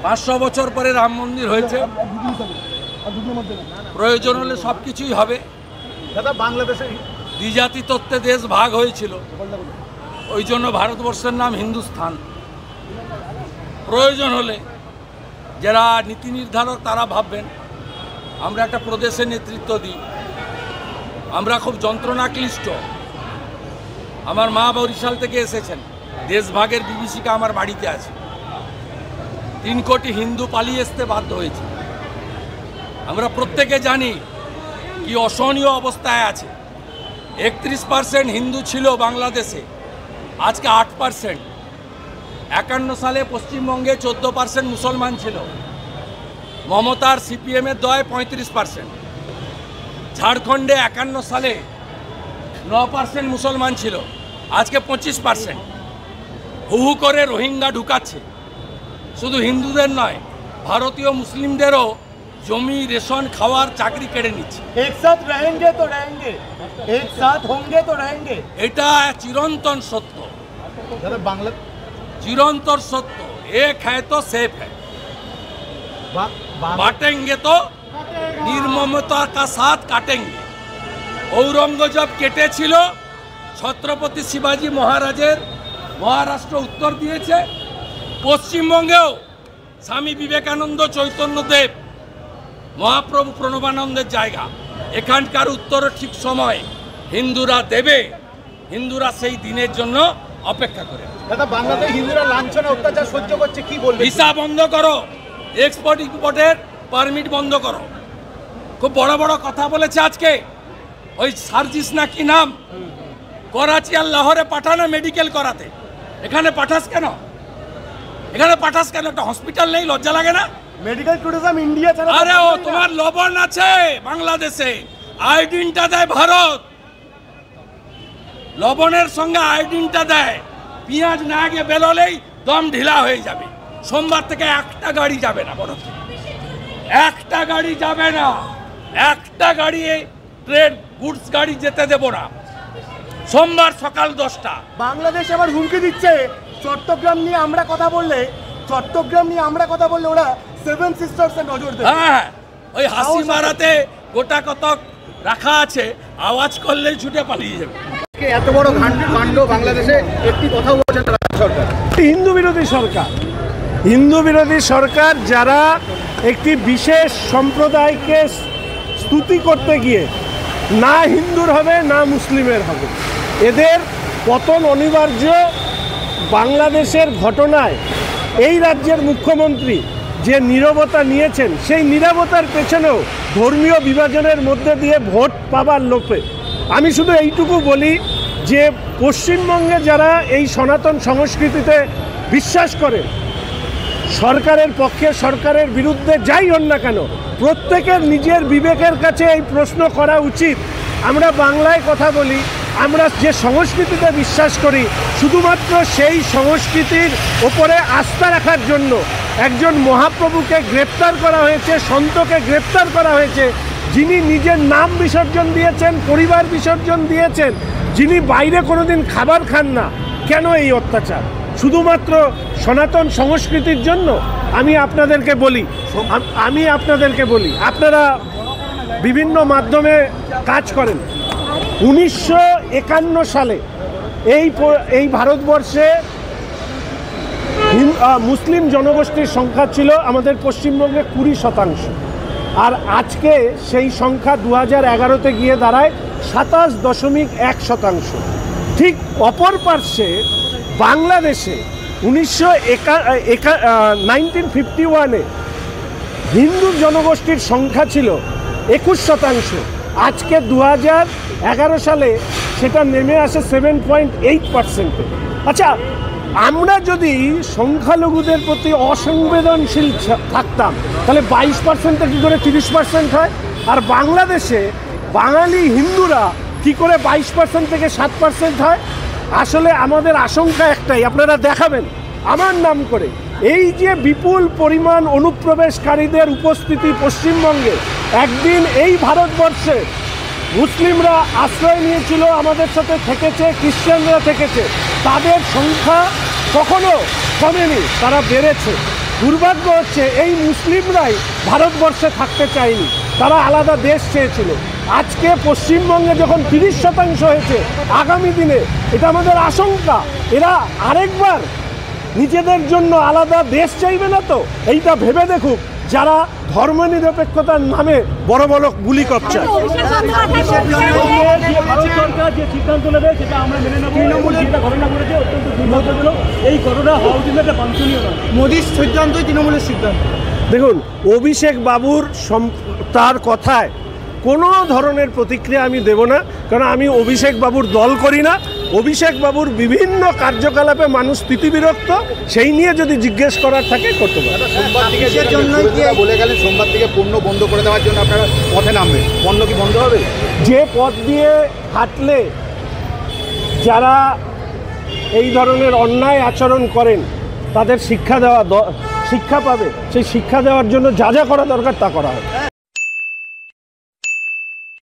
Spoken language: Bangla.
500 বছর পরে রাম মন্দির হয়েছে, প্রয়োজন হলে সব কিছুই হবে। দাদা বাংলাদেশে দ্বিজাতি তত্ত্বে দেশ ভাগ হয়েছিল, ওই জন্য ভারতবর্ষের নাম হিন্দুস্থান। প্রয়োজন হলে যারা নীতি নির্ধারক তারা ভাববেন আমরা একটা প্রদেশের নেতৃত্ব দিই। আমরা খুব যন্ত্রণাক্লিষ্ট। আমার মা বরিশাল থেকে এসেছেন, দেশভাগের বিভীষিকা আমার বাড়িতে আছে। 3 কোটি হিন্দু পালিয়ে আসতে বাধ্য হয়েছে। আমরা প্রত্যেকে জানি কি অসহনীয় অবস্থায় আছে। 31% হিন্দু ছিল বাংলাদেশে, আজকে 8%। 51 সালে পশ্চিমবঙ্গে 14% মুসলমান ছিল। মমতার সিপিএমের দয় 35%। ঝাড়খণ্ডে 51 সালে 9% মুসলমান ছিল, আজকে 25%। হু হু করে রোহিঙ্গা ঢুকাচ্ছে। শুধু হিন্দুদের নয়, ভারতীয় মুসলিমদেরও জমি, রেশন, খাওয়ার, চাকরি কেড়ে নিচ্ছে। একসাথ रहेंगे तो रहेंगे, एक साथ होंगे तो रहेंगे। এটা চিরন্তন সত্য, দাদা বাংলা चिरंतर सत्य। एक है तो सेफ है, बांटेंगे तो निर्ममता का साथ काटेंगे। औरंगजेब केटे छिलो, छत्रपति शिवाजी महाराजेर महाराष्ट्र उत्तर दिएছে। পশ্চিমবঙ্গেও স্বামী বিবেকানন্দ, চৈতন্যদেব, মহাপ্রভু প্রণবানন্দের জায়গা। এখানকার উত্তর ঠিক সময় হিন্দুরা দেবে। হিন্দুরা সেই দিনের জন্য অপেক্ষা করে। দাদা বাংলাদেশ হিন্দুরা লাঞ্ছনা অত্যাচার সহ্য করছে, কি বলবেন? ভিসা বন্ধ করো, এক্সপোর্ট ইম্পোর্টের পারমিট বন্ধ করো। খুব বড় বড় কথা বলেছে আজকে। ওই সার্জিস না কি নাম, করাচি আর লাহোরে পাঠানো মেডিকেল করাতে। এখানে পাঠাস কেন? এখানে পাঠাস কেন? একটা হসপিটাল নেই? লজ্জা লাগে না? মেডিকেল ট্যুরিজম ইন্ডিয়া ছাড়া আরে ও তোমার লবণ আছে বাংলাদেশে, আয়োডিনটা দেয় ভারত। লবণের সঙ্গে আয়োডিনটা দেয়। পেঁয়াজ না গিয়ে বেরোলেই দম ঢিলা হয়ে যাবে। সোমবার থেকে একটা গাড়ি যাবে না, বড় একটা গাড়ি যাবে না। একটা গাড়ি ট্রেন গুডস গাড়ি যেতে দেব না। সোমবার সকাল 10টা। বাংলাদেশ আবার হুমকি দিচ্ছে চট্টগ্রাম নিয়ে আমরা কথা বললে, ওরা 7 সিস্টার্স এ নজর দেবে। হ্যাঁ, ওই হাসি মারাতে গোটা কতক রাখা আছে, আওয়াজ করলেই ছুটে পালিয়ে যাবে। এত বড় কাণ্ড বাংলাদেশে, একটি কথা বলছেন সরকার, হিন্দু বিরোধী সরকার যারা একটি বিশেষ সম্প্রদায়কে স্তুতি করতে গিয়ে না হিন্দুর হবে না মুসলিমের হবে, এদের পতন অনিবার্য। বাংলাদেশের ঘটনায় এই রাজ্যের মুখ্যমন্ত্রী যে নীরবতা নিয়েছেন, সেই নীরবতার পেছনেও ধর্মীয় বিভাজনের মধ্যে দিয়ে ভোট পাবার লোভে। আমি শুধু এইটুকু বলি যে পশ্চিমবঙ্গে যারা এই সনাতন সংস্কৃতিতে বিশ্বাস করে, সরকারের পক্ষে সরকারের বিরুদ্ধে যাই হন না কেন, প্রত্যেকের নিজের বিবেকের কাছে এই প্রশ্ন করা উচিত। আমরা বাংলায় কথা বলি, আমরা যে সংস্কৃতিতে বিশ্বাস করি, শুধুমাত্র সেই সংস্কৃতির ওপরে আস্থা রাখার জন্য একজন মহাপ্রভুকে গ্রেপ্তার করা হয়েছে, সন্তকে গ্রেপ্তার করা হয়েছে, যিনি নিজের নাম বিসর্জন দিয়েছেন, পরিবার বিসর্জন দিয়েছেন, যিনি বাইরে কোনোদিন খাবার খান না। কেন এই অত্যাচার? শুধুমাত্র সনাতন সংস্কৃতির জন্য? আমি আপনাদেরকে বলি, আপনারা বিভিন্ন কাজ করেন। 1951 সালে এই ভারতবর্ষে মুসলিম জনগোষ্ঠীর সংখ্যা ছিল আমাদের পশ্চিমবঙ্গে 20%, আর আজকে সেই সংখ্যা 2011-তে গিয়ে দাঁড়ায় 27.1%। ঠিক অপর পার্শ্বে বাংলাদেশে 1951-এ হিন্দু জনগোষ্ঠীর সংখ্যা ছিল 21%। আজকে 2011 সালে সেটা নেমে আসে 7.8%। আচ্ছা, আমরা যদি সংখ্যালঘুদের প্রতি অসংবেদনশীল থাকতাম তাহলে 22% কী করে 30% হয়? আর বাংলাদেশে বাঙালি হিন্দুরা কি করে 22% থেকে 7% হয়? আসলে আমাদের আশঙ্কা একটাই, আপনারা দেখাবেন আমার নাম করে এই যে বিপুল পরিমাণ অনুপ্রবেশকারীদের উপস্থিতি পশ্চিমবঙ্গে, একদিন এই ভারতবর্ষে মুসলিমরা আশ্রয় নিয়েছিল, আমাদের সাথে থেকেছে, খ্রিস্টানরা থেকেছে, তাদের সংখ্যা কখনো কমেনি, তারা বেড়েছে। দুর্ভাগ্য হচ্ছে এই মুসলিমরাই ভারতবর্ষে থাকতে চায়নি, তারা আলাদা দেশ চেয়েছিল। আজকে পশ্চিমবঙ্গে যখন 30% হয়েছে, আগামী দিনে এটা আমাদের আশঙ্কা এরা আরেকবার নিজেদের জন্য আলাদা দেশ চাইবে না তো। এইটা ভেবে দেখুক যারা ধর্মনিরপেক্ষতার নামে বড় বড় গুলি করছে। ভারত সরকার যে সিদ্ধান্ত নেবে সেটা আমরা মেনে নেব। যেটা ঘটনা করেছে অত্যন্ত দুর্ভাগ্যজনক। এই ঘটনা হওয়া উচিত একটা বাঞ্ছনীয় নয়। মোদির সিদ্ধান্তই তৃণমূলের সিদ্ধান্ত। দেখুন, অভিষেক বাবুর তার কথায় কোনো ধরনের প্রতিক্রিয়া আমি দেব না, কারণ আমি অভিষেক বাবুর দল করি না। অভিষেক বাবুর বিভিন্ন কার্যকলাপে মানুষ স্থিতিবিরক্ত, সেই নিয়ে যদি জিজ্ঞেস করার থাকে করতে পারে। সোমবার থেকে বলে গেলেন সোমবার থেকে পণ্য বন্ধ করে দেওয়ার জন্য আপনারা পথে নামবেন, পণ্য কি বন্ধ হবে? যে পথ দিয়ে হাঁটলে যারা এই ধরনের অন্যায় আচরণ করেন তাদের শিক্ষা পাবে, সেই শিক্ষা দেওয়ার জন্য যা যা করা দরকার তা করা হবে।